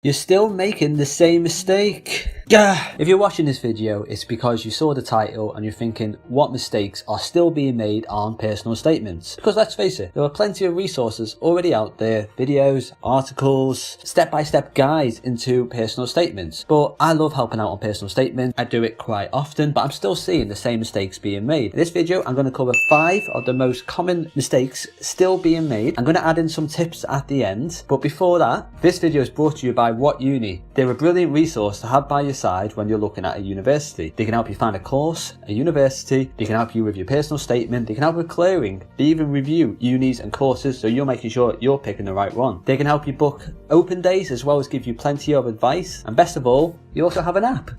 You're still making the same mistake. Yeah. If you're watching this video, it's because you saw the title and you're thinking what mistakes are still being made on personal statements. Because let's face it, there are plenty of resources already out there, videos, articles, step-by-step guides into personal statements. But I love helping out on personal statements. I do it quite often, but I'm still seeing the same mistakes being made. In this video, I'm going to cover 5 of the most common mistakes still being made. I'm going to add in some tips at the end. But before that, this video is brought to you by WhatUni. They're a brilliant resource to have by your side when you're looking at a university. They can help you find a course, a university, they can help you with your personal statement, they can help with clearing, they even review unis and courses so you're making sure you're picking the right one. They can help you book open days as well as give you plenty of advice, and best of all, you also have an app.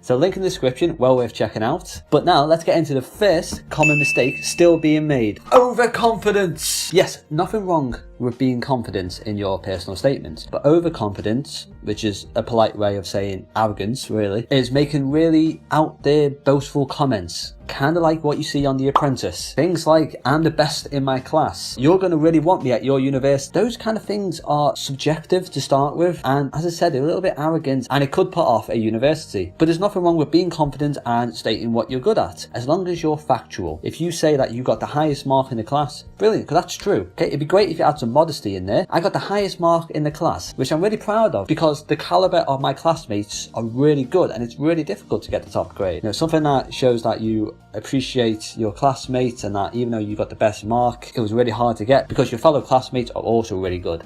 So link in the description, well worth checking out. But now let's get into the first common mistake still being made. Overconfidence! Yes, nothing wrong with being confident in your personal statement, but overconfidence, which is a polite way of saying arrogance really, is making really out there boastful comments. Kind of like what you see on The Apprentice. Things like, I'm the best in my class. You're going to really want me at your university. Those kind of things are subjective to start with. And as I said, they're a little bit arrogant and it could put off a university. But there's nothing wrong with being confident and stating what you're good at, as long as you're factual. If you say that you got the highest mark in the class, brilliant, because that's true. Okay, it'd be great if you had some modesty in there. I got the highest mark in the class, which I'm really proud of because the caliber of my classmates are really good and it's really difficult to get the top grade. You know, something that shows that you appreciate your classmates and that even though you got the best mark, it was really hard to get because your fellow classmates are also really good.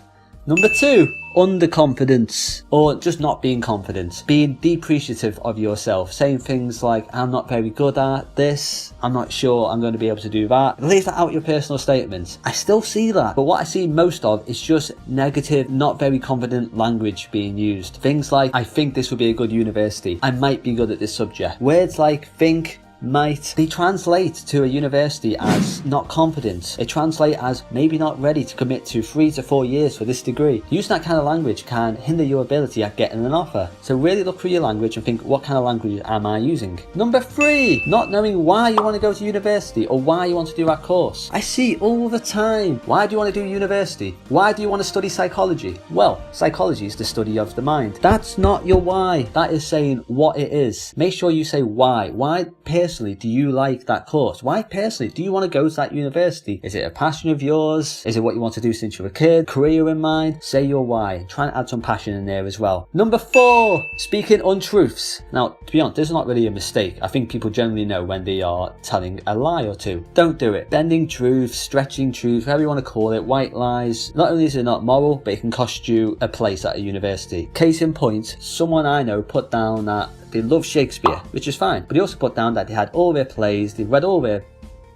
Number 2, underconfidence, or just not being confident, being depreciative of yourself, saying things like, I'm not very good at this, I'm not sure I'm going to be able to do that. Leave that out your personal statements. I still see that, but what I see most of is just negative, not very confident language being used. Things like, I think this would be a good university, I might be good at this subject. Words like think, might, they translate to a university as not confident. They translate as maybe not ready to commit to 3 to 4 years for this degree. Using that kind of language can hinder your ability at getting an offer. So really look through your language and think, what kind of language am I using? Number 3, not knowing why you want to go to university or why you want to do that course. I see all the time. Why do you want to do university? Why do you want to study psychology? Well, psychology is the study of the mind. That's not your why. That is saying what it is. Make sure you say why. Why personally do you like that course? Why personally do you want to go to that university? Is it a passion of yours? Is it what you want to do since you're a kid? Career in mind? Say your why. Try and add some passion in there as well. Number 4, speaking untruths. Now, to be honest, this is not really a mistake. I think people generally know when they are telling a lie or two. Don't do it. Bending truth, stretching truth, whatever you want to call it, white lies. Not only is it not moral, but it can cost you a place at a university. Case in point, someone I know put down that they love Shakespeare, which is fine, but he also put down that they had all their plays, they read all their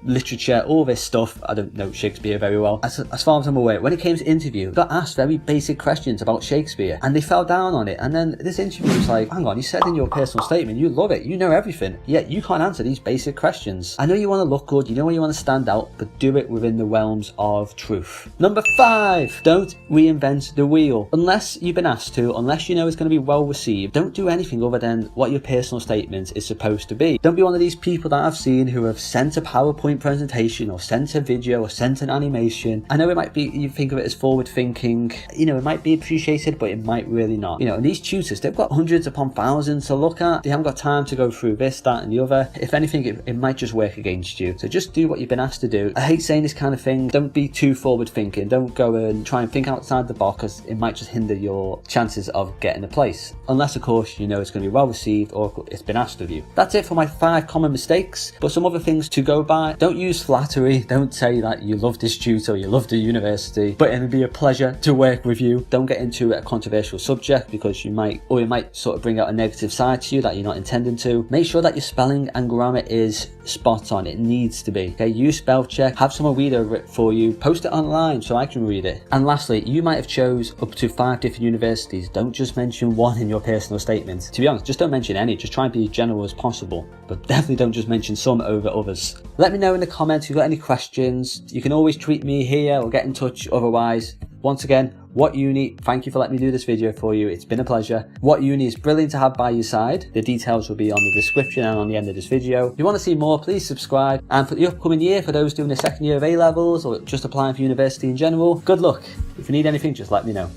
literature, all this stuff. I don't know Shakespeare very well. As far as I'm aware, when it came to interview, got asked very basic questions about Shakespeare and they fell down on it. And then this interview was like, hang on, you said in your personal statement you love it, you know everything, yet you can't answer these basic questions. I know you want to look good, you know you want to stand out, but do it within the realms of truth. Number 5, don't reinvent the wheel. Unless you've been asked to, unless you know it's going to be well received, don't do anything other than what your personal statement is supposed to be. Don't be one of these people that I've seen who have sent a PowerPoint presentation or sent a video or sent an animation. I know it might be, you think of it as forward thinking, you know, it might be appreciated, but it might really not. You know, and these tutors, they've got hundreds upon thousands to look at. They haven't got time to go through this, that and the other. If anything, it might just work against you. So just do what you've been asked to do. I hate saying this kind of thing. Don't be too forward thinking. Don't go and try and think outside the box because it might just hinder your chances of getting a place. Unless, of course, you know it's going to be well received or it's been asked of you. That's it for my 5 common mistakes, but some other things to go by. Don't use flattery. Don't say that you love this tutor or you love the university, but it'll be a pleasure to work with you. Don't get into a controversial subject because it might sort of bring out a negative side to you that you're not intending to. Make sure that your spelling and grammar is spot on. It needs to be. Okay, use spell check. Have someone read over it for you. Post it online so I can read it. And lastly, you might have chose up to 5 different universities. Don't just mention one in your personal statement. To be honest, just don't mention any. Just try and be as general as possible, but definitely don't just mention some over others. Let me know in the comments if you've got any questions. You can always tweet me here or get in touch otherwise. Once again, WhatUni, thank you for letting me do this video for you. It's been a pleasure. WhatUni is brilliant to have by your side. The details will be on the description and on the end of this video. If you want to see more, please subscribe. And for the upcoming year, for those doing the second year of A-levels or just applying for university in general, good luck. If you need anything, just let me know.